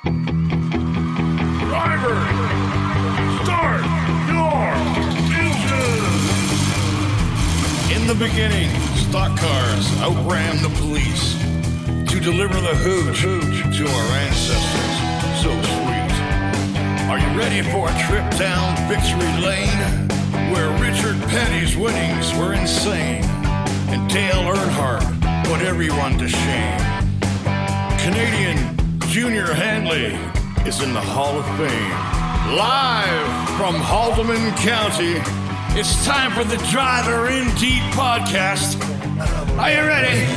Driver, start your engine! In the beginning, stock cars outran the police to deliver the hooch to our ancestors. So sweet. Are you ready for a trip down victory lane, where Richard Petty's winnings were insane and Dale Earnhardt put everyone to shame? Canadian Junior Handley is in the Hall of Fame. Live from Haldeman County, it's time for the Driver in Deep podcast. Are you ready?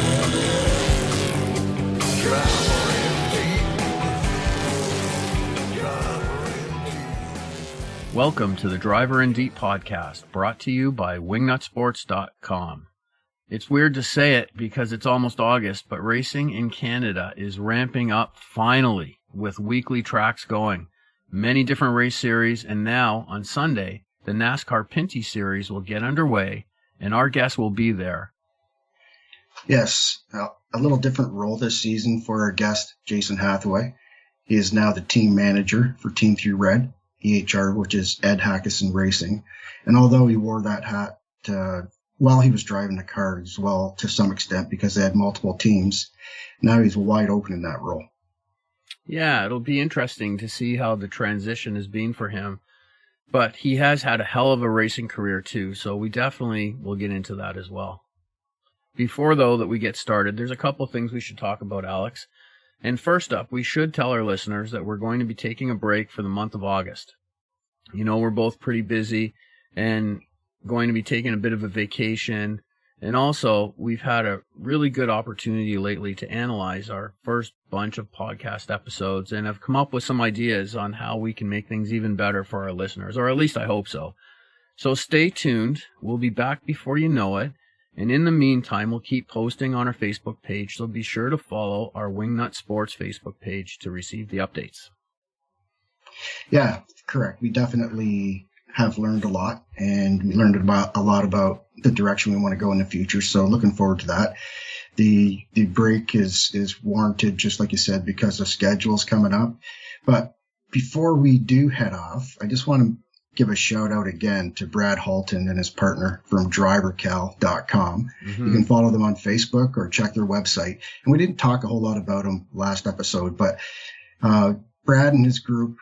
Welcome to the Driver in Deep podcast, brought to you by wingnutsports.com. It's weird to say it because it's almost August, but racing in Canada is ramping up finally with weekly tracks going. Many different race series, and now on Sunday, the NASCAR Pinty series will get underway, and our guest will be there. Yes, a little different role this season for our guest, Jason Hathaway. He is now the team manager for Team 3 Red, EHR, which is Ed Hackison Racing. And although he wore that hat while he was driving the car as well, to some extent, because they had multiple teams, now he's wide open in that role. Yeah, it'll be interesting to see how the transition has been for him. But he has had a hell of a racing career too, so we definitely will get into that as well. Before, though, that we get started, there's a couple of things we should talk about, Alex. And first up, we should tell our listeners that we're going to be taking a break for the month of August. You know, we're both pretty busy and going to be taking a bit of a vacation. And also, we've had a really good opportunity lately to analyze our first bunch of podcast episodes and have come up with some ideas on how we can make things even better for our listeners, or at least I hope so. So stay tuned. We'll be back before you know it. And in the meantime, we'll keep posting on our Facebook page, so be sure to follow our Wingnut Sports Facebook page to receive the updates. Yeah, correct. We definitely have learned a lot, and we learned a lot about the direction we want to go in the future. So looking forward to that. The break is warranted, just like you said, because of schedules coming up. But before we do head off, I just want to give a shout out again to Brad Halton and his partner from drivercal.com. Mm-hmm. You can follow them on Facebook or check their website. And we didn't talk a whole lot about them last episode, but Brad and his group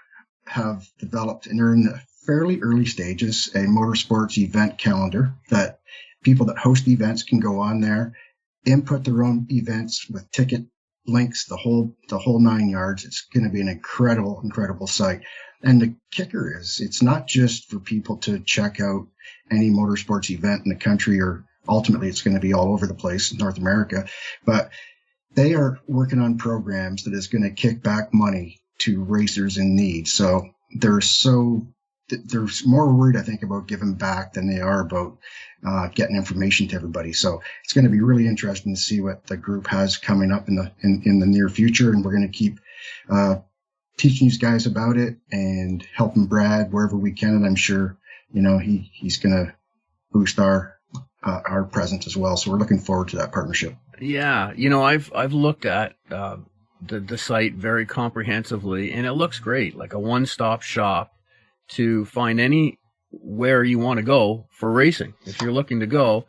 have developed, and they're in the fairly early stages, a motorsports event calendar that people that host events can go on there, input their own events with ticket links, the whole 9 yards. It's going to be an incredible site. And the kicker is, it's not just for people to check out any motorsports event in the country, or ultimately it's going to be all over the place in North America, but they are working on programs that is going to kick back money to racers in need. So they're more worried, I think, about giving back than they are about getting information to everybody. So it's going to be really interesting to see what the group has coming up in the near future, and we're going to keep teaching these guys about it and helping Brad wherever we can. And I'm sure, you know, he's going to boost our presence as well. So we're looking forward to that partnership. Yeah. You know, I've looked at the site very comprehensively, and it looks great, like a one-stop shop to find anywhere you want to go for racing. If you're looking to go,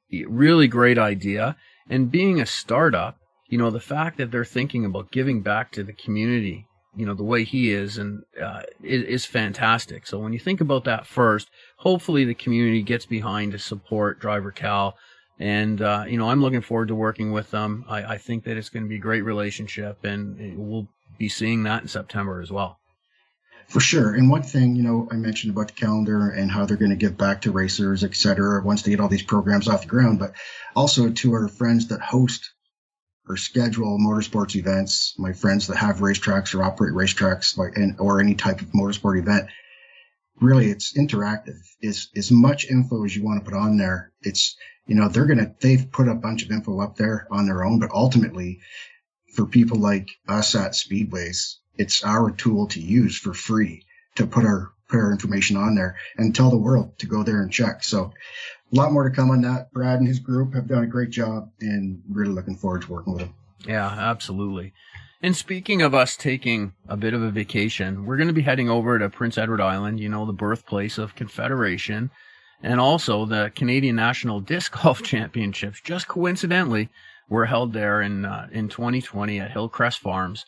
really great idea. And being a startup, you know, the fact that they're thinking about giving back to the community, you know, the way he is, and is fantastic. So when you think about that first, hopefully the community gets behind to support Driver Cal. And, you know, I'm looking forward to working with them. I think that it's going to be a great relationship, and we'll be seeing that in September as well. For sure. And one thing, you know, I mentioned about the calendar and how they're going to give back to racers, et cetera, once they get all these programs off the ground, but also to our friends that host or schedule motorsports events, my friends that have racetracks or operate racetracks, or any type of motorsport event. Really, it's interactive. It's as much info as you want to put on there. It's, you know, they've put a bunch of info up there on their own, but ultimately for people like us at Speedways, it's our tool to use for free to put our information on there and tell the world to go there and check. So a lot more to come on that. Brad and his group have done a great job, and really looking forward to working with them. Yeah, absolutely. And speaking of us taking a bit of a vacation, we're going to be heading over to Prince Edward Island, the birthplace of Confederation, and also the Canadian National Disc Golf Championships. Just coincidentally, were held there in 2020 at Hillcrest Farms,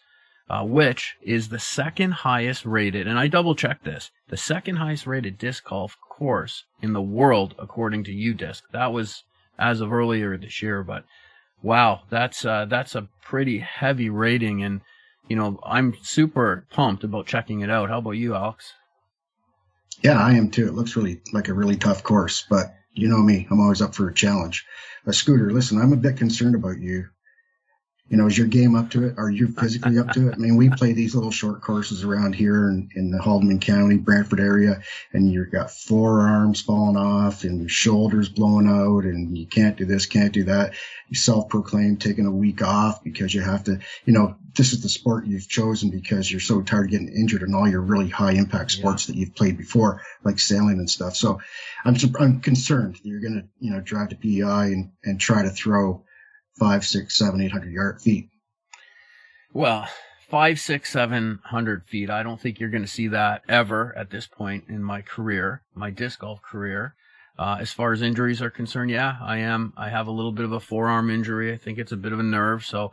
which is the second highest rated, and I double checked this, the second highest rated disc golf course in the world according to UDisc. That was as of earlier this year, but wow, that's a pretty heavy rating, and I'm super pumped about checking it out. How about you, Alex? Yeah, I am too. It looks really like a really tough course, but you know me, I'm always up for a challenge. Scooter, listen, I'm a bit concerned about you. Is your game up to it? Are you physically up to it? I mean, we play these little short courses around here in the Haldeman County, Brantford area, and you've got forearms falling off and your shoulders blowing out, and you can't do this, can't do that. You self-proclaimed taking a week off because you have to, this is the sport you've chosen because you're so tired of getting injured in all your really high impact sports that you've played before, like sailing and stuff. So I'm concerned that you're going to, drive to PEI and try to throw 5, 6, 7, 800 feet. Well, 5, 6, 700 feet. I don't think you're going to see that ever at this point in my career, my disc golf career. As far as injuries are concerned, yeah, I have a little bit of a forearm injury. I think it's a bit of a nerve. So,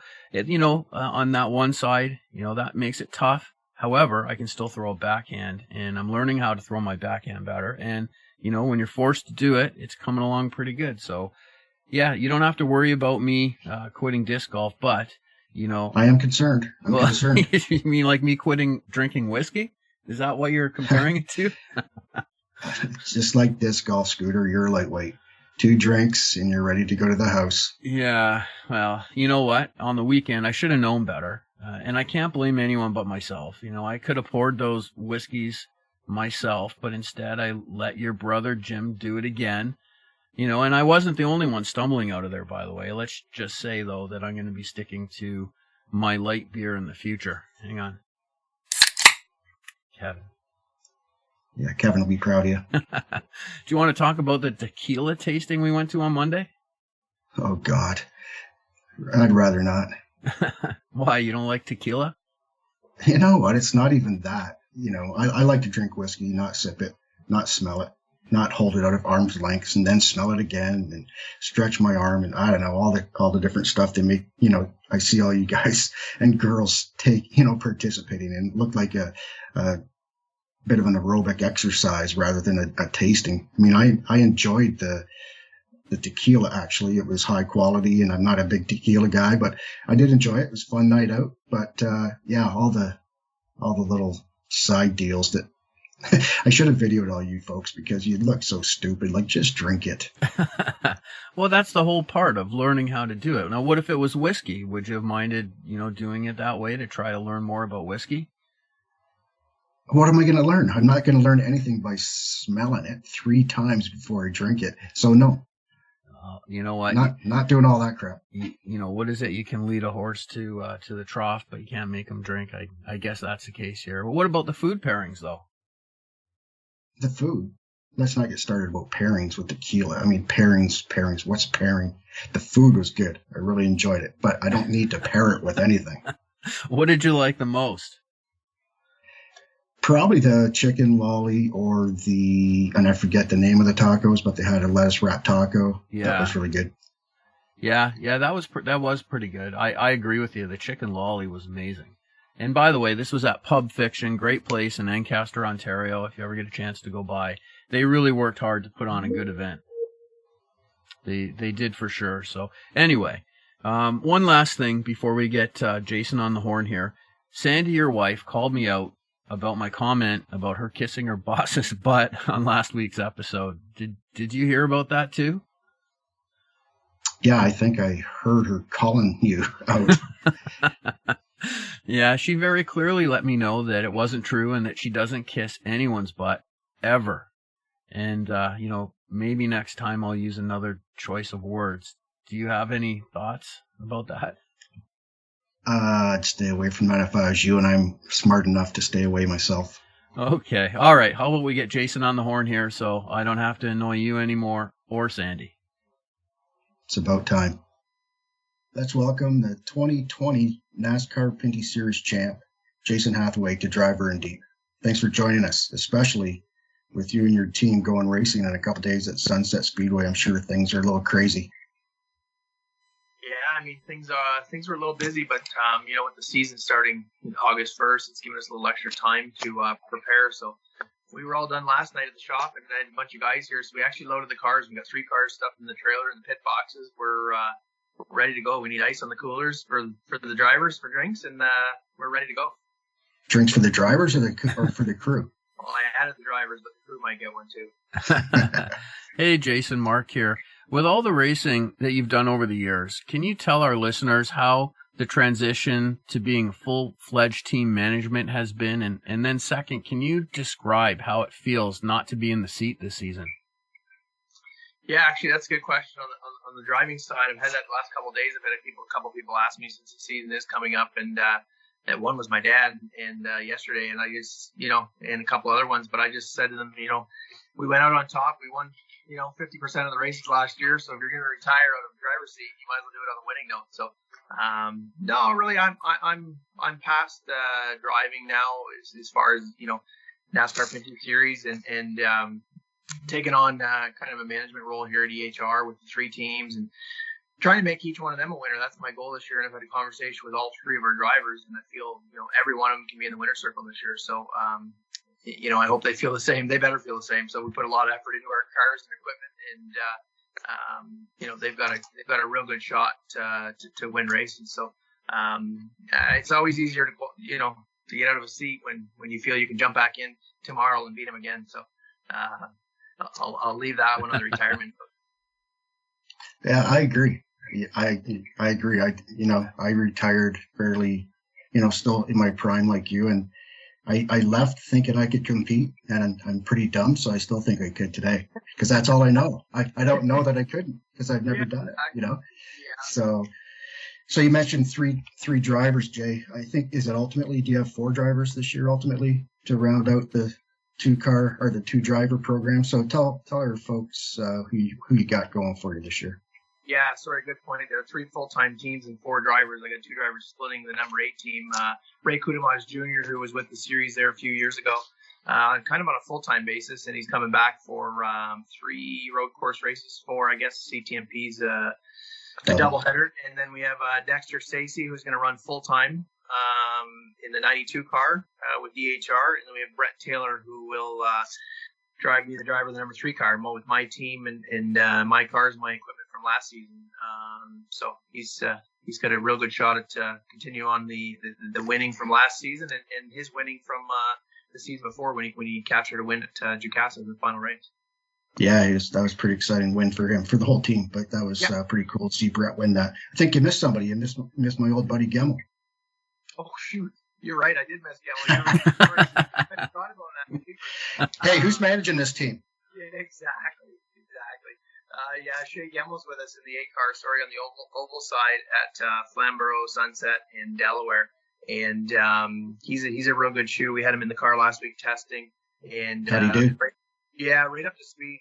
on that one side, that makes it tough. However, I can still throw a backhand, and I'm learning how to throw my backhand better. And, when you're forced to do it, it's coming along pretty good. So, yeah, you don't have to worry about me quitting disc golf, but, I am concerned. I'm concerned. You mean like me quitting drinking whiskey? Is that what you're comparing it to? It's just like disc golf, Scooter. You're a lightweight. 2 drinks and you're ready to go to the house. Yeah, well, you know what? On the weekend, I should have known better. And I can't blame anyone but myself. I could have poured those whiskeys myself, but instead I let your brother Jim do it again. And I wasn't the only one stumbling out of there, by the way. Let's just say, though, that I'm going to be sticking to my light beer in the future. Hang on. Kevin. Yeah, Kevin will be proud of you. Do you want to talk about the tequila tasting we went to on Monday? Oh, God. I'd rather not. Why? You don't like tequila? You know what? It's not even that. I like to drink whiskey, not sip it, not smell it, not hold it out of arm's length and then smell it again and stretch my arm. And I don't know, all the different stuff they make, I see all you guys and girls take, participating and look like a bit of an aerobic exercise rather than a tasting. I mean, I enjoyed the tequila. Actually, it was high quality, and I'm not a big tequila guy, but I did enjoy it. It was a fun night out. But yeah, all the little side deals that I should have videoed all you folks because you look so stupid. Like, just drink it. Well, that's the whole part of learning how to do it. Now, what if it was whiskey? Would you have minded, doing it that way to try to learn more about whiskey? What am I going to learn? I'm not going to learn anything by smelling it 3 times before I drink it. So no. You know what? Not doing all that crap. What is it? You can lead a horse to the trough, but you can't make him drink. I guess that's the case here. But what about the food pairings, though? The food. Let's not get started about pairings with tequila. I mean, pairings. What's pairing? The food was good. I really enjoyed it, but I don't need to pair it with anything. What did you like the most? Probably the chicken lolly or and I forget the name of the tacos, but they had a lettuce wrap taco. Yeah. That was really good. Yeah, that was pretty good. I agree with you. The chicken lolly was amazing. And by the way, this was at Pub Fiction, great place in Ancaster, Ontario. If you ever get a chance to go by, they really worked hard to put on a good event. They did for sure. So anyway, one last thing before we get Jason on the horn here. Sandy, your wife, called me out about my comment about her kissing her boss's butt on last week's episode. Did you hear about that too? Yeah, I think I heard her calling you out. Yeah, she very clearly let me know that it wasn't true and that she doesn't kiss anyone's butt ever. And, maybe next time I'll use another choice of words. Do you have any thoughts about that? I'd stay away from that if I was you, and I'm smart enough to stay away myself. Okay. All right. How about we get Jason on the horn here so I don't have to annoy you anymore or Sandy? It's about time. Let's welcome the 2020 NASCAR Pinty Series champ, Jason Hathaway, to Driver in Deep. Thanks for joining us, especially with you and your team going racing in a couple days at Sunset Speedway. I'm sure things are a little crazy. Yeah, I mean, things were a little busy, but with the season starting August 1st, it's given us a little extra time to prepare. So we were all done last night at the shop, and I had a bunch of guys here. So we actually loaded the cars. We got 3 cars stuffed in the trailer and the pit boxes. We're ready to go. We need ice on the coolers for the drivers for drinks, and we're ready to go. Drinks for the drivers or for the crew? Well, I added the drivers, but the crew might get one too. Hey, Jason, Mark here. With all the racing that you've done over the years, can you tell our listeners how the transition to being full-fledged team management has been? And then second, can you describe how it feels not to be in the seat this season? Yeah, actually, that's a good question. On the driving side, I've had that the last couple of days. I've had a couple people ask me since the season is coming up, and one was my dad, and yesterday, and I just, and a couple other ones, but I just said to them, we went out on top. We won, 50% of the races last year. So if you're going to retire out of the driver's seat, you might as well do it on the winning note. So, no, really, I'm past driving now as far as NASCAR Pinty Series and taking on kind of a management role here at EHR with the 3 teams and trying to make each one of them a winner. That's my goal this year. And I've had a conversation with all 3 of our drivers, and I feel, every one of them can be in the winner's circle this year. So, I hope they feel the same. They better feel the same. So we put a lot of effort into our cars and equipment, and, they've got a real good shot to win races. So, it's always easier to get out of a seat when you feel you can jump back in tomorrow and beat them again. So, I'll leave that one on the retirement. Yeah, I agree. I agree. I retired fairly, still in my prime like you, and I left thinking I could compete, and I'm pretty dumb, so I still think I could today because that's all I know. I don't know that I couldn't because I've never done it, Yeah. So you mentioned three drivers, Jay. I think, is it ultimately, do you have 4 drivers this year ultimately to round out the 2-car or the 2-driver program? So tell our folks who you got going for you this year. Yeah, sorry, good point. There are 3 full-time teams and 4 drivers. I got 2 drivers splitting the number 8 team. Ray Kudamas Jr., who was with the series there a few years ago, kind of on a full-time basis, and he's coming back for 3 road course races, 4, I guess, CTMP's a doubleheader. And then we have Dexter Stacey, who's going to run full-time in the 92 car with DHR. And then we have Brett Taylor, who will be the driver of the number 3 car, with my team and my cars, my equipment from last season. So he's got a real good shot at continue on the winning from last season and his winning from the season before when he captured a win at Jukasa in the final race. Yeah, that was a pretty exciting win for him, for the whole team. But that was pretty cool to see Brett win that. I think you missed somebody. You missed my old buddy Gemmel. Oh, shoot. You're right. I did miss Gemmel. I thought about that. Hey, who's managing this team? Yeah, exactly. Shea Gemmel's with us in the 8-car, on the oval side at Flamborough, Sunset, in Delaware. And he's a real good shoe. We had him in the car last week testing. And how'd he do? Right up to speed,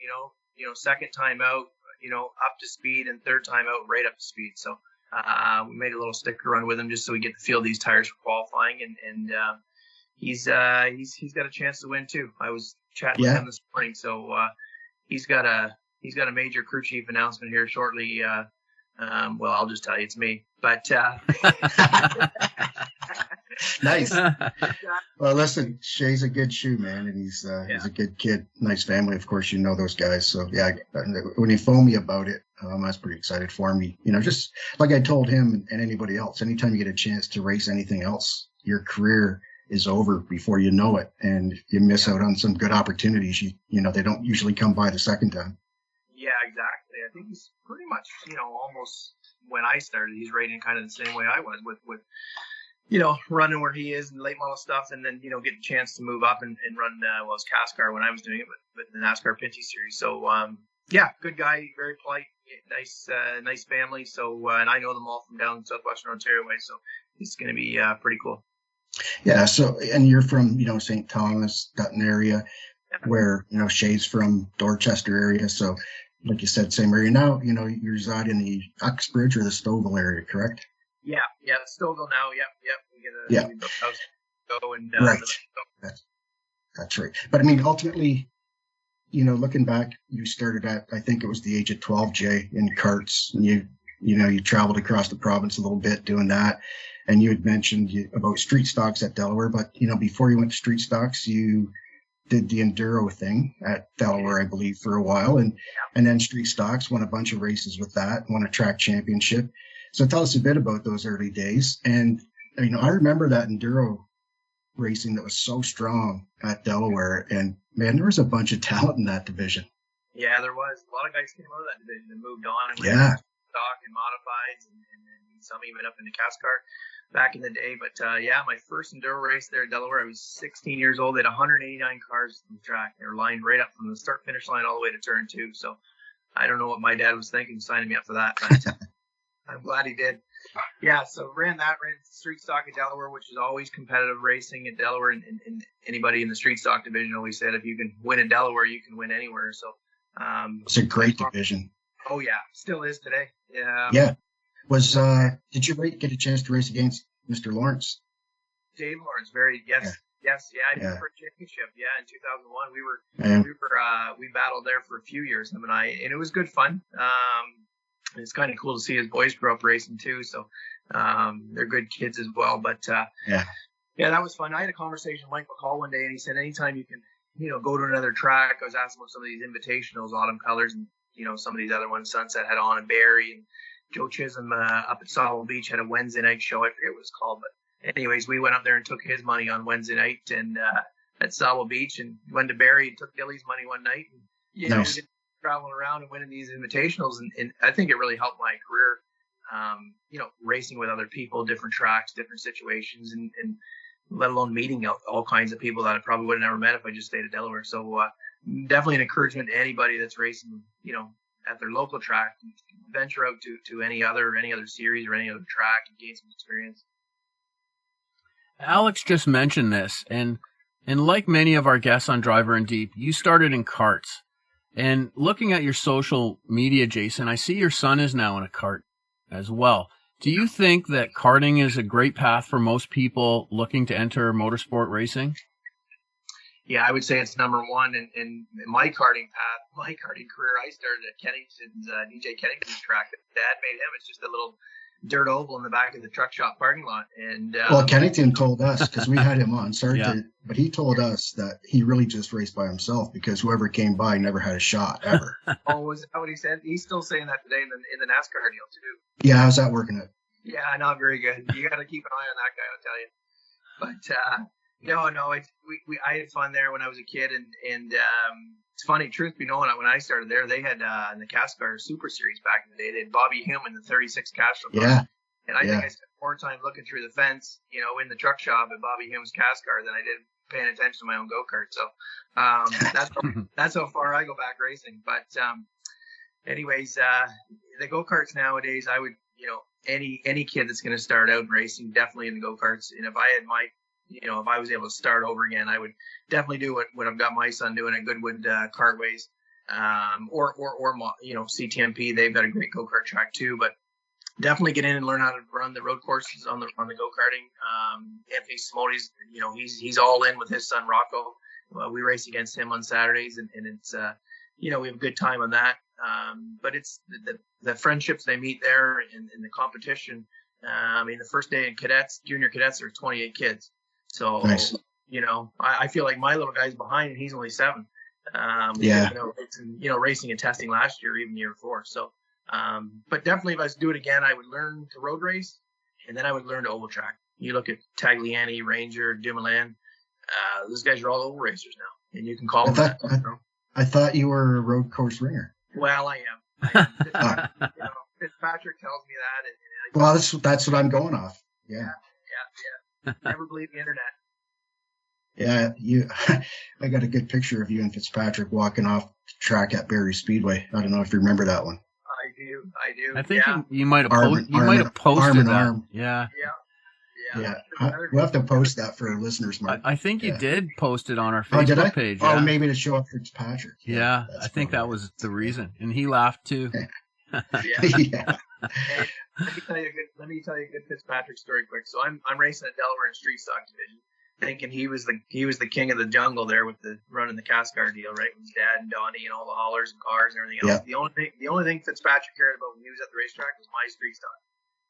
second time out, up to speed, and third time out, right up to speed. So we made a little sticker run with him just so we get to feel these tires for qualifying. And he's got a chance to win too. I was chatting with him this morning. So he's got a major crew chief announcement here shortly. Well, I'll just tell you, it's me. But nice. Well, listen, Shay's a good shoe, man, and he's a good kid. Nice family, of course. You know those guys. So yeah, when he phoned me about it, I was pretty excited for me. Just like I told him and anybody else. Anytime you get a chance to race anything else, your career is over before you know it, and you miss out on some good opportunities. They don't usually come by the second time. Yeah, exactly. I think he's pretty much, almost when I started, he's rating kind of the same way I was with running where he is and late model stuff, and then, get a chance to move up and run, it was CASCAR when I was doing it with the NASCAR Pinty series. So, good guy, very polite, nice family. So, and I know them all from down Southwestern Ontario way. So it's going to be pretty cool. Yeah. So, and you're from, St. Thomas, Dutton area, where, Shay's from Dorchester area. So, like you said, same area. Now, you reside in the Uxbridge or the Stouffville area, correct? Yeah, Stouffville now. Yep. We get Yeah. we built a house to go and Right. That's right. But I mean, ultimately, looking back, you started at, I think it was the age of 12, Jay, in karts, and you traveled across the province a little bit doing that. And you had mentioned about street stocks at Delaware, but before you went to street stocks, you did the Enduro thing at Delaware, I believe, for a while, and then street stocks, won a bunch of races with that, won a track championship. So tell us a bit about those early days. And I remember that Enduro racing that was so strong at Delaware, and man, there was a bunch of talent in that division. Yeah, there was a lot of guys came out of that division and moved on and went Yeah. to stock and modifieds, and some even up into NASCAR back in the day. But my first Enduro race there at Delaware, I was 16 years old. They had 189 cars on the track. They were lined right up from the start finish line all the way to turn 2. So I don't know what my dad was thinking signing me up for that, but I'm glad he did. Yeah, so ran street stock at Delaware, which is always competitive racing at Delaware, and anybody in the street stock division always said if you can win at Delaware, you can win anywhere. So It's a great division. Oh yeah, still is today. Yeah. Yeah. Did you get a chance to race against Mr. Lawrence? Dave Lawrence, yes, I did for a championship. Yeah, in 2001, we battled there for a few years, him and I, and it was good fun. It's kind of cool to see his boys grow up racing too. So they're good kids as well. But yeah, that was fun. I had a conversation with Mike McCall one day, and he said anytime you can, go to another track. I was asking about some of these invitationals, Autumn Colors, and some of these other ones, Sunset had on, and Barry, and Joe Chisholm up at Sawmill Beach had a Wednesday night show. I forget what it's called, but anyways, we went up there and took his money on Wednesday night and at Sawmill Beach, and went to Barry and took Billy's money one night. And, nice. We did traveling around and winning these invitationals, and I think it really helped my career. Racing with other people, different tracks, different situations, and let alone meeting all kinds of people that I probably would have never met if I just stayed at Delaware. So definitely an encouragement to anybody that's racing, at their local track, venture out to any other series or any other track and gain some experience. Alex just mentioned this, and like many of our guests on Driver and Deep, you started in karts. And looking at your social media, Jason, I see your son is now in a kart as well. Do you think that karting is a great path for most people looking to enter motorsport racing? Yeah, I would say it's number one. And my karting path, my karting career, I started at Kennington's, DJ Kennington's track. Dad made him. It's just a little dirt oval in the back of the truck shop parking lot. And well, Kennington told us, because we had him on, but he told us that he really just raced by himself because whoever came by never had a shot ever. Oh, was that what he said? He's still saying that today in the NASCAR deal too. Yeah, how's that working out? Yeah, not very good. You got to keep an eye on that guy, I'll tell you. But no, I had fun there when I was a kid, and it's funny. Truth be known, when I started there, they had in the NASCAR Super Series back in the day, they had Bobby Hume in the 36 Castro. Yeah. And I think I spent more time looking through the fence, in the truck shop at Bobby Hume's Cascar than I did paying attention to my own go-kart. So that's how far I go back racing. But anyways, the go-karts nowadays, I would, any kid that's going to start out racing, definitely in the go-karts. And if I had if I was able to start over again, I would definitely do what I've got my son doing at Goodwood Kartways, or CTMP. They've got a great go-kart track too, but definitely get in and learn how to run the road courses on the go-karting. Anthony Simone's, he's all in with his son Rocco. We race against him on Saturdays, and it's we have a good time on that. But it's the friendships they meet there in the competition. The first day in junior cadets, there are 28 kids. So, nice. I feel like my little guy's behind and he's only 7. Racing and testing last year, even the year before. So, but definitely if I was to do it again, I would learn to road race, and then I would learn to oval track. You look at Tagliani, Ranger, Dumoulin, those guys are all oval racers now, and you can call them that. I thought you were a road course ringer. Well, I am. Fitzpatrick tells me that. Well, that's what I'm going off. Yeah. Never believe the internet. Yeah, I got a good picture of you and Fitzpatrick walking off the track at Barrie Speedway. I don't know if you remember that one. I do. I think you might have posted arm in that. Arm. Yeah. We'll have to post that for our listeners, Mark. I think you did post it on our Facebook page. Oh, maybe to show up Fitzpatrick. Yeah, I think that was the reason. And he laughed too. Yeah. Let me tell you a good Fitzpatrick story quick. So I'm racing at Delaware in street stock division, thinking he was the king of the jungle there with the running the NASCAR deal, right? With his dad and Donnie and all the haulers and cars and everything else. Yeah. The only thing Fitzpatrick cared about when he was at the racetrack was my street stock.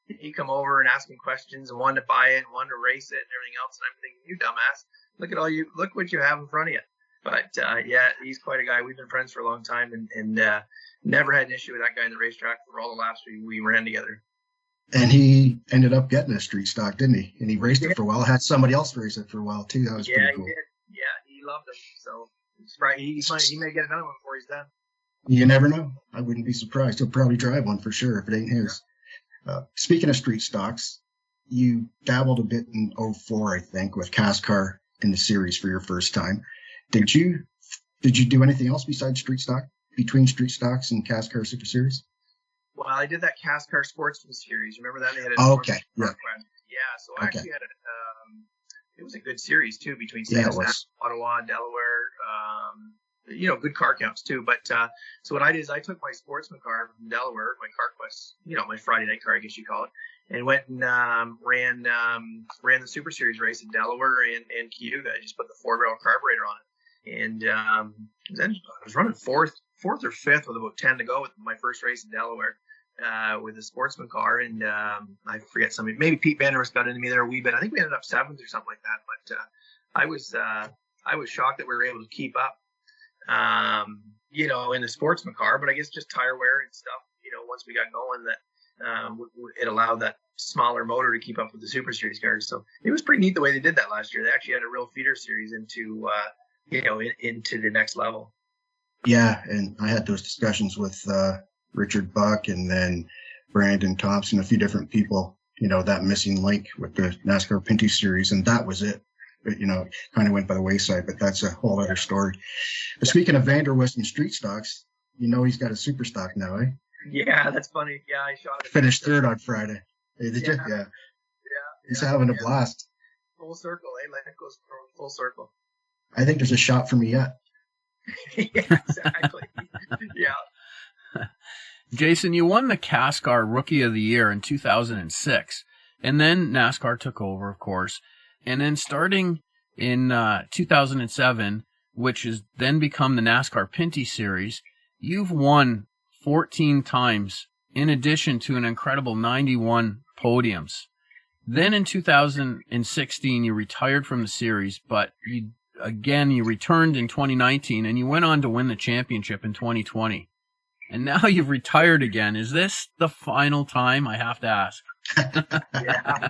He'd come over and ask me questions and wanted to buy it and wanted to race it and everything else. And I'm thinking, you dumbass, look what you have in front of you. But yeah, he's quite a guy. We've been friends for a long time and never had an issue with that guy in the racetrack for all the laps we ran together. And he ended up getting a street stock, didn't he? And he raced it for a while. Had somebody else race it for a while too. That was pretty cool. He did. Yeah, he loved it. So he may get another one before he's done. You never know. I wouldn't be surprised. He'll probably drive one for sure if it ain't his. Speaking of street stocks, you dabbled a bit in 04, I think, with NASCAR in the series for your first time. Did you do anything else besides street stock, between street stocks and NASCAR Super Series? Well, I did that NASCAR Sportsman Series. Remember that? They had okay. Yeah. So I actually had it was a good series too between Ottawa, Delaware. Good car counts too. But so what I did is I took my sportsman car from Delaware, my CarQuest, my Friday night car, I guess you call it, and went and ran the Super Series race in Delaware and Cayuga. I just put the 4-barrel carburetor on it, and then I was running fourth or fifth with about 10 to go with my first race in Delaware with the sportsman car, and I forget somebody, maybe Pete Vanderhorst got into me there a wee bit. I think we ended up 7th or something like that. But I was shocked that we were able to keep up. In the sportsman car, but I guess just tire wear and stuff, once we got going, that it allowed that smaller motor to keep up with the Super Series cars. So it was pretty neat the way they did that last year. They actually had a real feeder series into the next level. Yeah, and I had those discussions with Richard Buck and then Brandon Thompson, a few different people, that missing link with the NASCAR Pinty series, and that was it. But, kind of went by the wayside, but that's a whole other story. But speaking of Vanderwest and street stocks, he's got a super stock now, eh? Yeah, that's funny. Yeah, I shot it. Finished third on Friday. Hey, did you? Yeah. Yeah. He's having a blast. Full circle, eh? Life goes full circle. I think there's a shot for me yet. Yeah, exactly. Yeah. Jason, you won the NASCAR Rookie of the Year in 2006, and then NASCAR took over, of course. And then starting in 2007, which has then become the NASCAR Pinty Series, you've won 14 times, in addition to an incredible 91 podiums. Then in 2016, you retired from the series, but you returned in 2019, and you went on to win the championship in 2020. And now you've retired again. Is this the final time? I have to ask. Yeah,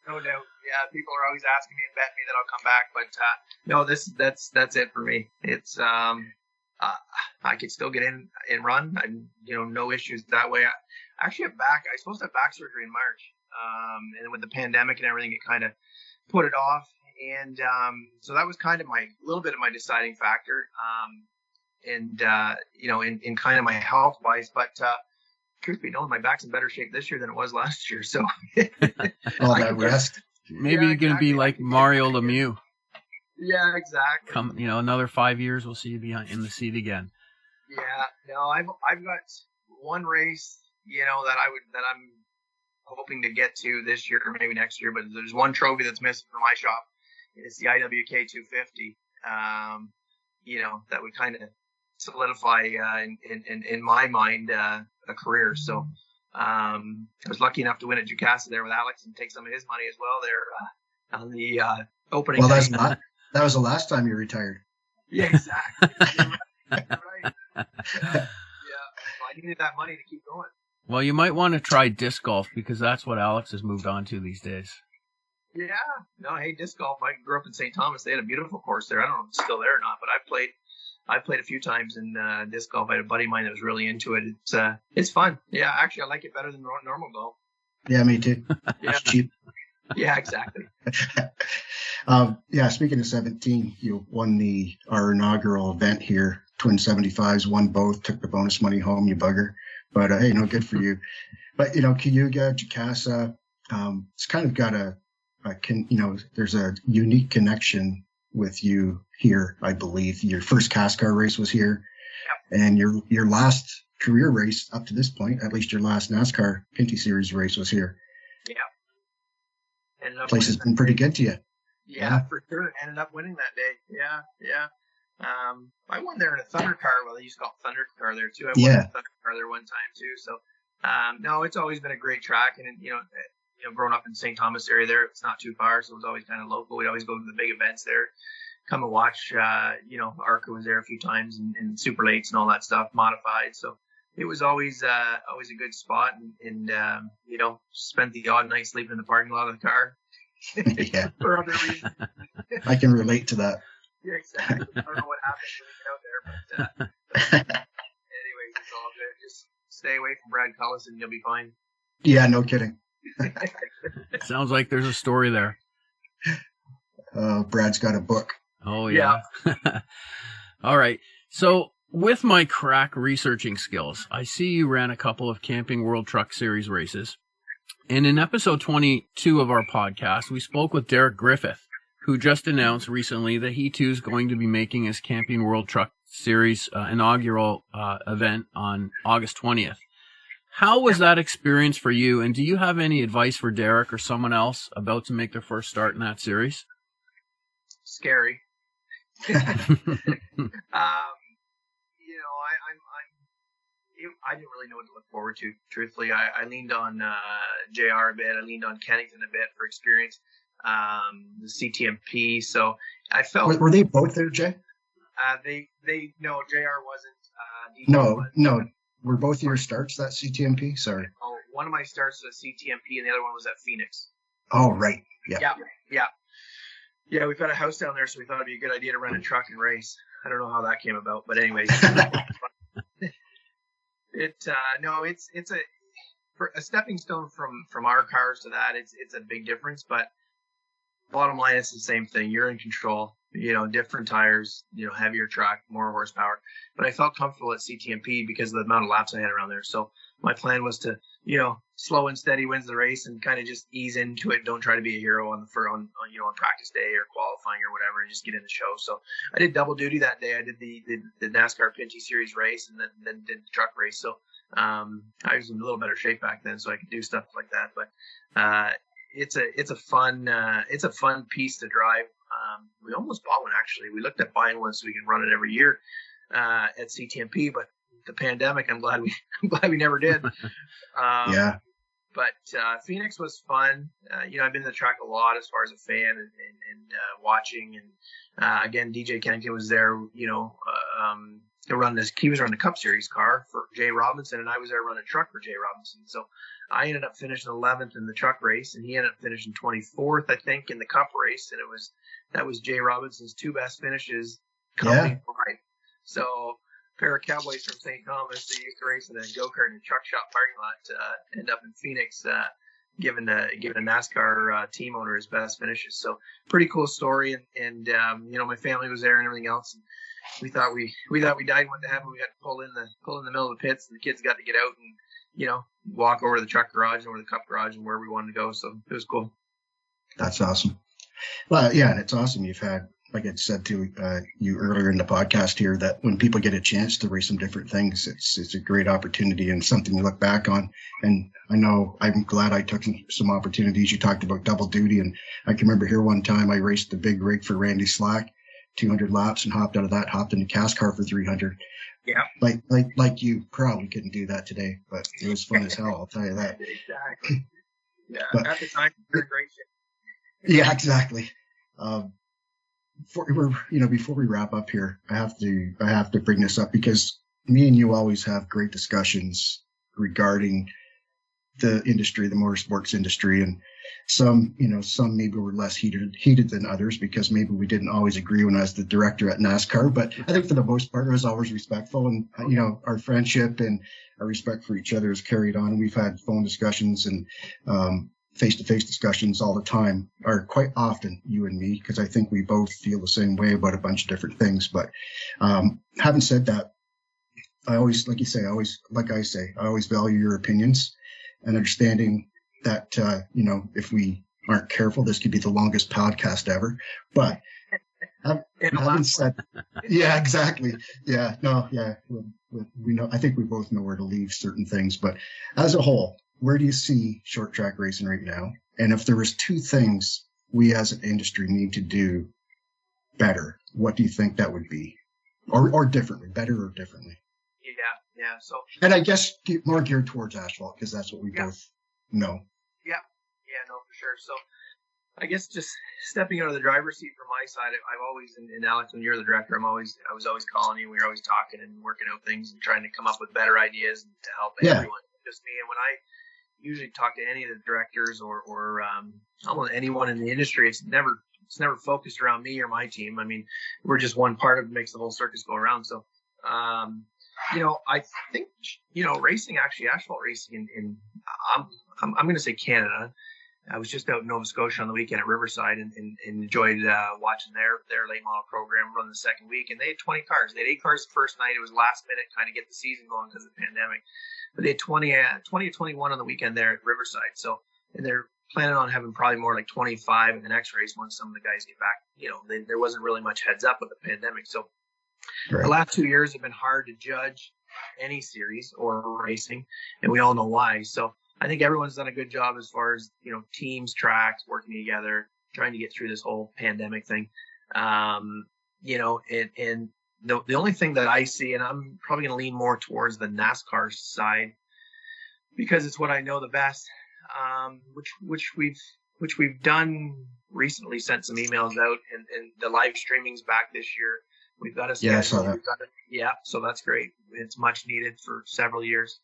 no doubt. Yeah, people are always asking me and betting me that I'll come back, but no, that's it for me. It's I could still get in and run, and no issues that way. I actually have I was supposed to have back surgery in March, and with the pandemic and everything, it kind of put it off, and so that was kind of a little bit of my deciding factor, in kind of my health wise, but. Truth be known, my back's in better shape this year than it was last year. So all that rest. Maybe you're going to be like Mario Lemieux. Yeah, exactly. Come, another 5 years, we'll see you in the seat again. Yeah, no, I've got one race, that I'm hoping to get to this year or maybe next year. But there's one trophy that's missing from my shop. It's the IWK 250. That would kind of solidify in my mind a career. So I was lucky enough to win at Jukasa there with Alex and take some of his money as well there on the opening. Well, that was the last time you retired. Yeah, exactly. Right. Yeah, I needed that money to keep going. Well, you might want to try disc golf because that's what Alex has moved on to these days. Yeah. No, hey, disc golf. I grew up in St. Thomas. They had a beautiful course there. I don't know if it's still there or not, but I played a few times in disc golf. I had a buddy of mine that was really into it. It's fun. Yeah, actually, I like it better than normal golf. Yeah, me too. Yeah. It's cheap. Yeah, exactly. Speaking of 17, you won our inaugural event here. Twin 75s, won both, took the bonus money home, you bugger. But hey, good for you. But Cayuga, Jukasa, it's kind of got there's a unique connection with you here. I believe your first NASCAR race was here, and your last career race up to this point. At least your last NASCAR Pinty Series race was here. Yeah. Ended up Place has winning been pretty good to you. Yeah, for sure. Ended up winning that day. Yeah. I won there in a Thunder car. Well, they used to call it Thunder car there too. I won in a Thunder car there one time too. So, no, it's always been a great track. And growing up in St. Thomas area there, it's not too far, so it was always kind of local. We'd always go to the big events there, come and watch. ARCA was there a few times and Super Lates and all that stuff, modified. So it was always a good spot. And spent the odd night sleeping in the parking lot of the car. Yeah. For other reasons. I can relate to that. Yeah, exactly. I don't know what happened when we get out there, but anyways, it's all good. Just stay away from Brad Cullis and you'll be fine. Yeah, no kidding. Sounds like there's a story there. Brad's got a book. Oh, yeah. All right. So with my crack researching skills, I see you ran a couple of Camping World Truck Series races. And in episode 22 of our podcast, we spoke with Derek Griffith, who just announced recently that he too is going to be making his Camping World Truck Series inaugural event on August 20th. How was that experience for you? And do you have any advice for Derek or someone else about to make their first start in that series? Scary. I didn't really know what to look forward to, truthfully. I leaned on JR a bit. I leaned on Kennington a bit for experience. The CTMP. So I felt. Were they both there, Jay? No, JR wasn't. DJ No. Were both your starts that CTMP? Sorry. Oh, one of my starts was at CTMP and the other one was at Phoenix. Oh, right. Yeah. Yeah, we've got a house down there, so we thought it'd be a good idea to rent a truck and race. I don't know how that came about, but anyways. It's a stepping stone from our cars to that. It's a big difference, but bottom line, it's the same thing. You're in control. Different tires. Heavier truck, more horsepower. But I felt comfortable at CTMP because of the amount of laps I had around there. So my plan was to, slow and steady wins the race and kind of just ease into it. Don't try to be a hero on practice day or qualifying or whatever, and just get in the show. So I did double duty that day. I did the NASCAR Pinty Series race and then did the truck race. So I was in a little better shape back then, so I could do stuff like that. But it's a fun piece to drive. We almost bought one, actually. We looked at buying one so we could run it every year at CTMP, but the pandemic, I'm glad we never did. Yeah. But Phoenix was fun. I've been to the track a lot as far as a fan and watching. And again, DJ Kennington was there. He was running the Cup Series car for Jay Robinson, and I was there running a truck for Jay Robinson. So I ended up finishing 11th in the truck race, and he ended up finishing 24th, I think, in the Cup race. And that was Jay Robinson's two best finishes company wide. So a pair of cowboys from St. Thomas, they used to race in a go-kart in a truck shop parking lot, end up in Phoenix, giving a NASCAR team owner his best finishes. So pretty cool story. And my family was there and everything else. And we thought we died one to heaven. We got to pull in the middle of the pits, and the kids got to get out and walk over to the truck garage and over to the Cup garage and where we wanted to go. So it was cool. That's awesome. Well, yeah, and it's awesome. You've had, like I said to you earlier in the podcast here, that when people get a chance to race some different things, it's a great opportunity and something to look back on. And I know I'm glad I took some opportunities. You talked about double duty, and I can remember here one time I raced the big rig for Randy Slack, 200 laps, and hopped in the cast car for 300. Yeah. Like you probably couldn't do that today, but it was fun as hell, I'll tell you that. Exactly. Yeah. But, at the time, it was great shit. Yeah, exactly. Before we wrap up here, I have to bring this up because me and you always have great discussions regarding the industry, the motorsports industry, and some maybe were less heated than others because maybe we didn't always agree when I was the director at NASCAR. But I think for the most part, I was always respectful, and our friendship and our respect for each other is carried on. We've had phone discussions and face-to-face discussions all the time, or quite often, you and me, because I think we both feel the same way about a bunch of different things. But having said that, I always value your opinions and understanding that, if we aren't careful, this could be the longest podcast ever. But Having said, yeah, exactly. Yeah, no, yeah. We know. I think we both know where to leave certain things, but as a whole, where do you see short track racing right now? And if there was two things we as an industry need to do better, what do you think that would be? Or differently, better or differently? Yeah. So, and I guess more geared towards asphalt because that's what we both know. Yeah, no, for sure. So, I guess just stepping out of the driver's seat from my side, I've always, and Alex, when you're the director, I was always calling you. We were always talking and working out things and trying to come up with better ideas to help everyone, just me. And when I usually talk to any of the directors or almost anyone in the industry, it's never focused around me or my team. I mean, we're just one part of it makes the whole circus go around. So, I think, racing, actually asphalt racing in I'm going to say Canada. I was just out in Nova Scotia on the weekend at Riverside and enjoyed watching their late model program run the second week. And they had 20 cars. They had 8 cars the first night. It was last minute, kind of get the season going because of the pandemic. But they had 20 to 21 on the weekend there at Riverside. So, and they're planning on having probably more like 25 in the next race once some of the guys get back. There wasn't really much heads up with the pandemic. So the last 2 years have been hard to judge any series or racing, and we all know why. So I think everyone's done a good job as far as, teams, tracks, working together, trying to get through this whole pandemic thing. And the only thing that I see, and I'm probably going to lean more towards the NASCAR side because it's what I know the best, which we've done recently, sent some emails out, and the live streaming's back this year. We've got a schedule. Yeah, I saw that. Yeah, so that's great. It's much needed for several years.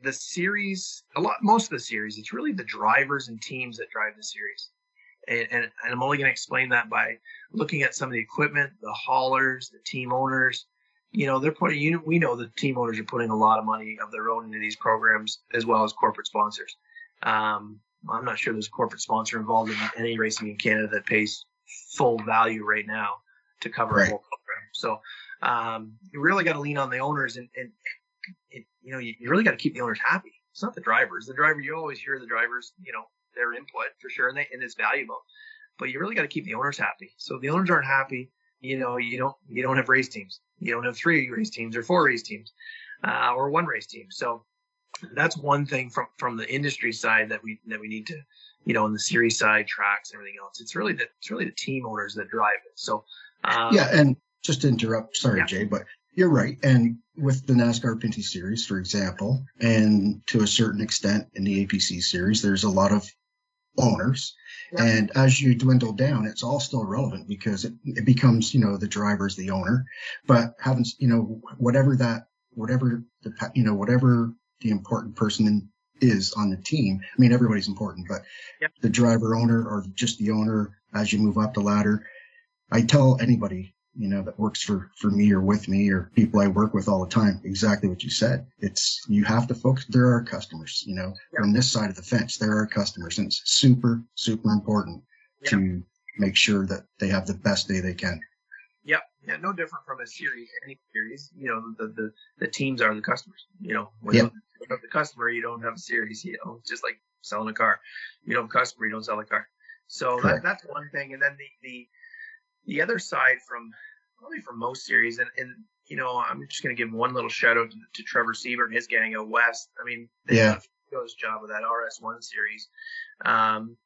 The series, most of the series, it's really the drivers and teams that drive the series. And I'm only going to explain that by looking at some of the equipment, the haulers, the team owners. They're putting, we know the team owners are putting a lot of money of their own into these programs as well as corporate sponsors. I'm not sure there's a corporate sponsor involved in any racing in Canada that pays full value right now to cover a whole program. So you really got to lean on the owners and you really got to keep the owners happy. It's not the drivers. The driver, you always hear the drivers, their input for sure, and it's valuable. But you really got to keep the owners happy. So if the owners aren't happy, you don't have race teams. You don't have 3 race teams or 4 race teams, or 1 race team. So that's one thing from the industry side that we need to, on the series side, tracks, and everything else. It's really the team owners that drive it. So and just to interrupt, sorry, Jay, but you're right. And with the NASCAR Pinty series, for example, and to a certain extent in the APC series, there's a lot of owners. Yeah. And as you dwindle down, it's all still relevant because it becomes, the driver's the owner. But having, whatever the important person is on the team. I mean, everybody's important, but the driver, owner, or just the owner, as you move up the ladder, I tell anybody, that works for me or with me or people I work with all the time, exactly what you said. You have to focus. There are customers, from this side of the fence, there are customers, and it's super, super important to make sure that they have the best day they can. Yeah, no different from a series, any series. The teams are the customers. When you don't have the customer, you don't have a series. It's just like selling a car. You don't have a customer, you don't sell a car. So that's one thing. And then the other side from most series, and I'm just going to give one little shout out to Trevor Siebert and his gang out west. I mean, they did a fabulous job with that RS1 series.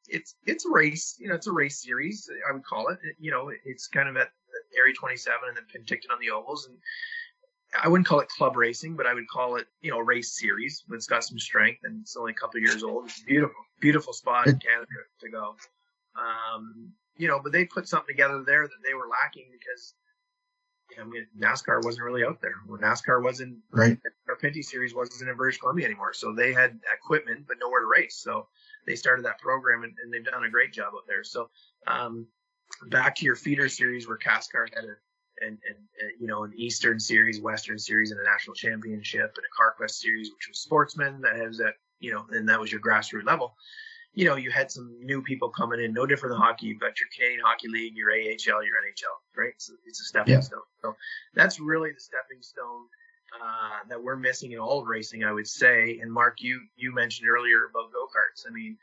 It's a race, it's a race series, I would call it. It's kind of at Area 27 and then Penticton on the ovals, and I wouldn't call it club racing, but I would call it, race series. It's got some strength, and it's only a couple of years old. It's beautiful, beautiful spot in Canada to go. But they put something together there that they were lacking because, NASCAR wasn't really out there. Where NASCAR wasn't, right. Our Pinty series wasn't in British Columbia anymore. So they had equipment, but nowhere to race. So they started that program, and they've done a great job out there. So back to your feeder series where CASCAR had an Eastern series, Western series, and a national championship, and a CarQuest series, which was sportsman that has that, and that was your grassroots level. You had some new people coming in, no different than hockey. You've got your Canadian Hockey League, your AHL, your NHL, right? So it's a stepping stone. So that's really the stepping stone that we're missing in all of racing, I would say. And Mark, you mentioned earlier about go-karts. I mean,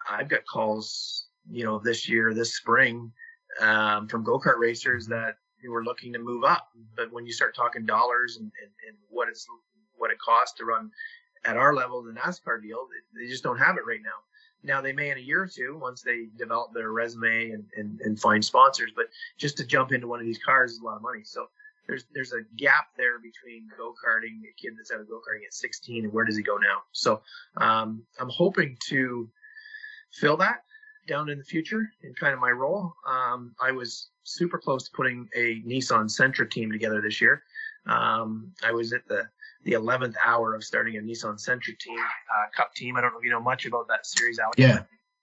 I've got calls, this spring, from go-kart racers that were looking to move up. But when you start talking dollars and what it costs to run at our level, the NASCAR deal, they just don't have it right now. Now they may in a year or two once they develop their resume and find sponsors, but just to jump into one of these cars is a lot of money. So there's a gap there between go-karting, a kid that's out of go-karting at 16, and where does he go now? So I'm hoping to fill that down in the future in kind of my role. I was super close to putting a Nissan Sentra team together this year. I was at the 11th hour of starting a Nissan Sentra team, Cup team. I don't know if you know much about that series, Alex.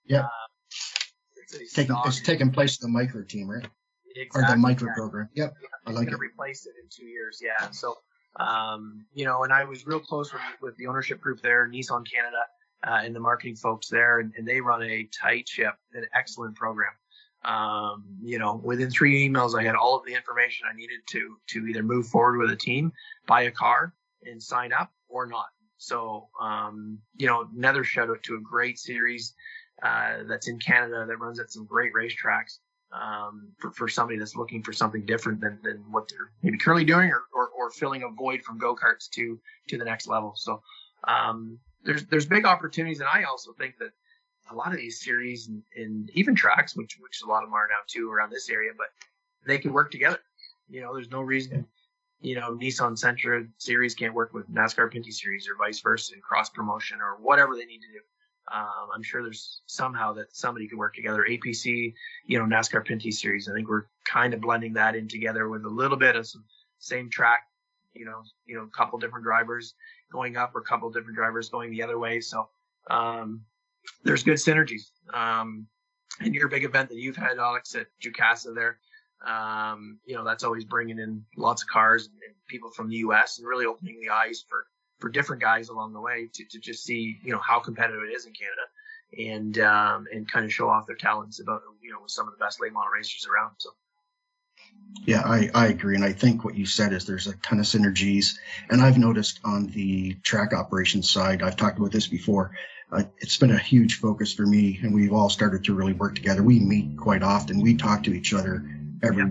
Yeah. It's taking place in the micro team, right? Exactly. Or the micro program. Yep. I like it. Replace it in 2 years. Yeah. So, and I was real close with the ownership group there, Nissan Canada, and the marketing folks there, and they run a tight ship, an excellent program. Within 3 emails, I had all of the information I needed to either move forward with a team, buy a car, and sign up or not. So, another shout out to a great series that's in Canada that runs at some great racetracks for somebody that's looking for something different than what they're maybe currently doing or filling a void from go-karts to the next level. So there's big opportunities, and I also think that a lot of these series and even tracks, which a lot of them are now too around this area, but they can work together. There's no reason Nissan Sentra series can't work with NASCAR Pinty series or vice versa, and cross promotion or whatever they need to do. I'm sure there's somehow that somebody could work together. APC, NASCAR Pinty series. I think we're kind of blending that in together with a little bit of some same track, a couple different drivers going up or a couple different drivers going the other way. So there's good synergies. And your big event that you've had, Alex, at Jukasa there, that's always bringing in lots of cars and people from the U.S. and really opening the eyes for different guys along the way to just see, how competitive it is in Canada and kind of show off their talents about, with some of the best late model racers around. So. Yeah, I agree. And I think what you said is there's a ton of synergies. And I've noticed on the track operations side, I've talked about this before, it's been a huge focus for me, and we've all started to really work together. We meet quite often. We talk to each other every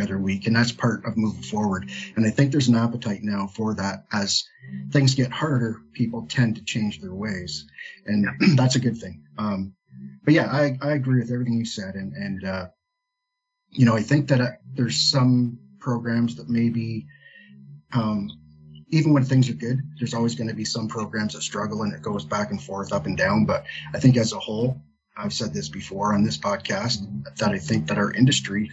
other week, and that's part of moving forward. And I think there's an appetite now for that. As things get harder, people tend to change their ways, and that's a good thing. But yeah, I agree with everything you said, and I think that there's some programs that maybe even when things are good, there's always going to be some programs that struggle, and it goes back and forth, up and down. But I think as a whole, I've said this before on this podcast, that I think that our industry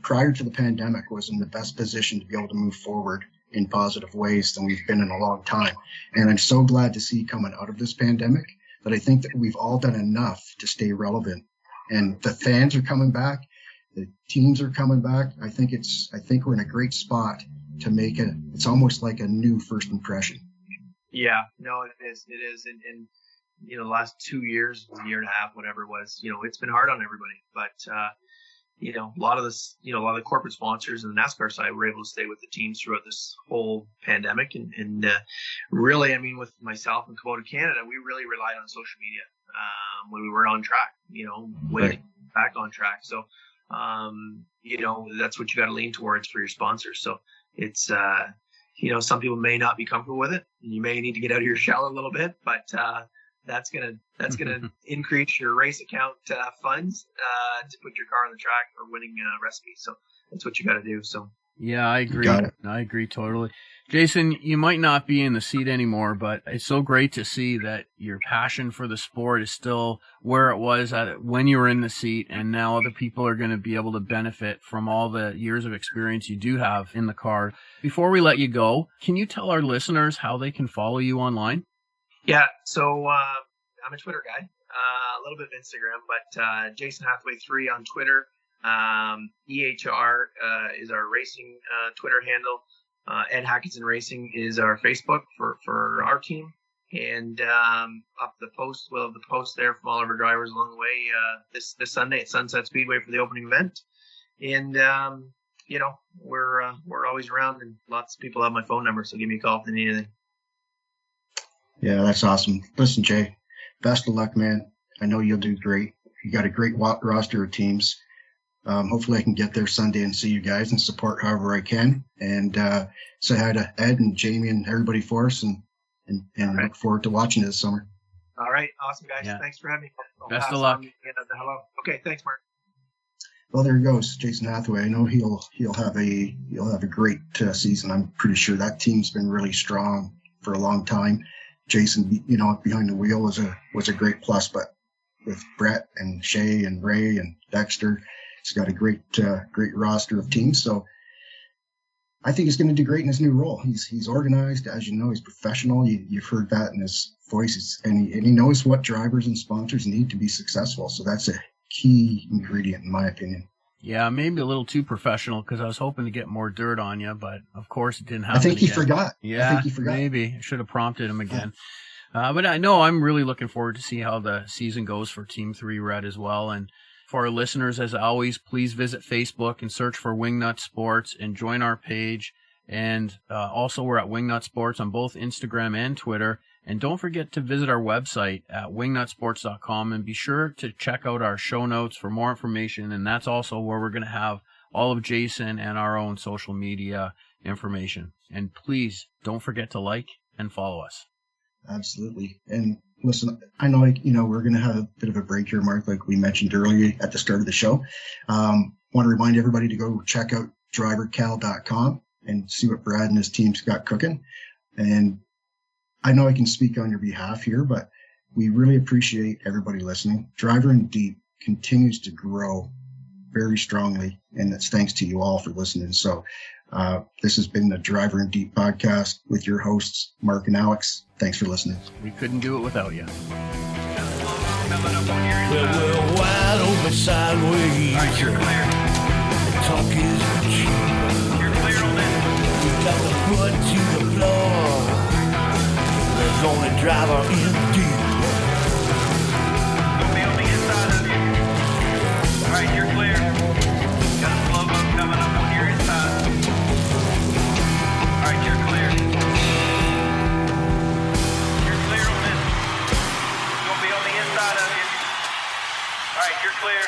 prior to the pandemic was in the best position to be able to move forward in positive ways than we've been in a long time. And I'm so glad to see coming out of this pandemic that I think that we've all done enough to stay relevant. And the fans are coming back. The teams are coming back. I think we're in a great spot to make it's almost like a new first impression. Yeah, no, it is. And the last 2 years, a year and a half, whatever it was, it's been hard on everybody, but a lot of the corporate sponsors and the NASCAR side were able to stay with the teams throughout this whole pandemic. And really, I mean, with myself and Kubota Canada, we really relied on social media when we weren't on track, waiting back on track. So, that's what you got to lean towards for your sponsors. So it's, some people may not be comfortable with it, and you may need to get out of your shell a little bit, but that's gonna increase your race account funds to put your car on the track for winning recipes. So that's what you got to do. So yeah, I agree. I agree totally. Jason, you might not be in the seat anymore, but it's so great to see that your passion for the sport is still where it was when you were in the seat, and now other people are going to be able to benefit from all the years of experience you do have in the car. Before we let you go, can you tell our listeners how they can follow you online? Yeah, so I'm a Twitter guy, a little bit of Instagram, but Jason Hathaway 3 on Twitter. EHR is our racing Twitter handle. Ed Hackinson Racing is our Facebook for our team. And up the post, we'll have the post there from all of our drivers along the way this Sunday at Sunset Speedway for the opening event. And, we're always around, and lots of people have my phone number, so give me a call if they need anything. Yeah, that's awesome. Listen, Jay, best of luck, man. I know you'll do great. You got a great roster of teams. Hopefully I can get there Sunday and see you guys and support however I can. And say hi to Ed and Jamie and everybody for us, and look forward to watching it this summer. All right. Awesome, guys. Yeah. Thanks for having me. Best of luck. Hello. Okay. Thanks, Mark. Well, there he goes, Jason Hathaway. I know he'll have a great season. I'm pretty sure that team's been really strong for a long time. Jason, behind the wheel was a great plus, but with Brett and Shay and Ray and Dexter, he's got a great roster of teams. So I think he's going to do great in his new role. He's organized, as you know. He's professional. You've heard that in his voice, and he knows what drivers and sponsors need to be successful. So that's a key ingredient, in my opinion. Yeah, maybe a little too professional, because I was hoping to get more dirt on you, but of course it didn't happen. I think he again. forgot. Yeah, I think he forgot. Maybe I should have prompted him again. But I know I'm really looking forward to see how the season goes for Team 3 Red as well. And for our listeners, as always, please visit Facebook and search for Wingnut Sports and join our page. And also, we're at Wingnut Sports on both Instagram and Twitter. And don't forget to visit our website at wingnutsports.com, and be sure to check out our show notes for more information. And that's also where we're going to have all of Jason and our own social media information. And please don't forget to like and follow us. Absolutely. And listen, I know, we're going to have a bit of a break here, Mark, like we mentioned earlier at the start of the show. Want to remind everybody to go check out drivercal.com and see what Brad and his team's got cooking. And I know I can speak on your behalf here, but we really appreciate everybody listening. Driver in Deep continues to grow very strongly, and it's thanks to you all for listening. So this has been the Driver in Deep podcast with your hosts, Mark and Alex. Thanks for listening. We couldn't do it without you. Well, we're wide open sideways. All right, you're clear. Talk is cheap. You're clear on this. We got the foot to the floor. There's only driver in deep. Gonna be on the inside of you. All right, you're clear. Got a slow boat coming up on your inside. All right, you're clear. You're clear on this. Gonna be on the inside of you. All right, you're clear.